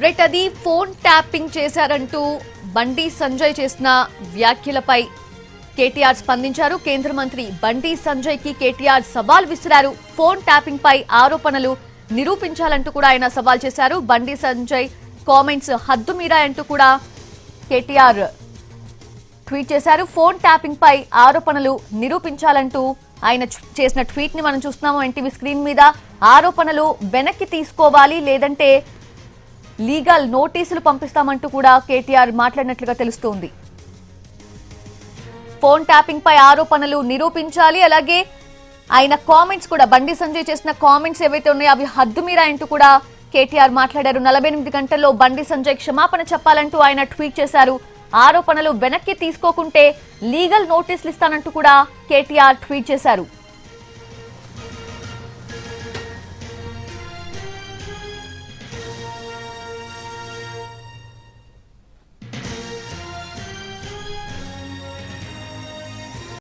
Right, అది phone tapping చేశారంటూ బండి సంజయ్ చేసిన వ్యాఖ్యలపై కేటీఆర్ స్పందించారు. కేంద్ర మంత్రి బండి సంజయ్ కి కేటీఆర్ సవాల్ విసిరారు. ఫోన్ ట్యాపింగ్ పై ఆరోపణలు నిరూపించాలంటూ కూడా ఆయన సవాల్ చేశారు. బండి సంజయ్ కామెంట్స్ హద్దుమీరాయంటూ కూడా కేటీఆర్ ట్వీట్ చేశారు. ఫోన్ ట్యాపింగ్ పై ఆరోపణలు నిరూపించాలంటూ ఆయన చేసిన ట్వీట్ ని మనం చూస్తున్నాము ఎన్టీవీ స్క్రీన్ మీద. ఆరోపణలు వెనక్కి తీసుకోవాలి, లేదంటే లీగల్ నోటీసులు పంపిస్తామంటూ కూడా కేటీఆర్ మాట్లాడినట్లుగా తెలుస్తోంది. ఫోన్ ట్యాపింగ్ పై ఆరోపణలు నిరూపించాలి, అలాగే ఆయన కామెంట్స్ కూడా బండి సంజయ్ చేసిన కామెంట్స్ ఏవైతే ఉన్నాయో అవి హద్దుమీరా అంటూ కూడా కేటీఆర్ మాట్లాడారు. 48 గంటల్లో బండి సంజయ్ క్షమాపణ చెప్పాలంటూ ఆయన ట్వీట్ చేశారు. ఆరోపణలు వెనక్కి తీసుకోకుంటే లీగల్ నోటీసులు ఇస్తానంటూ కూడా కేటీఆర్ ట్వీట్ చేశారు.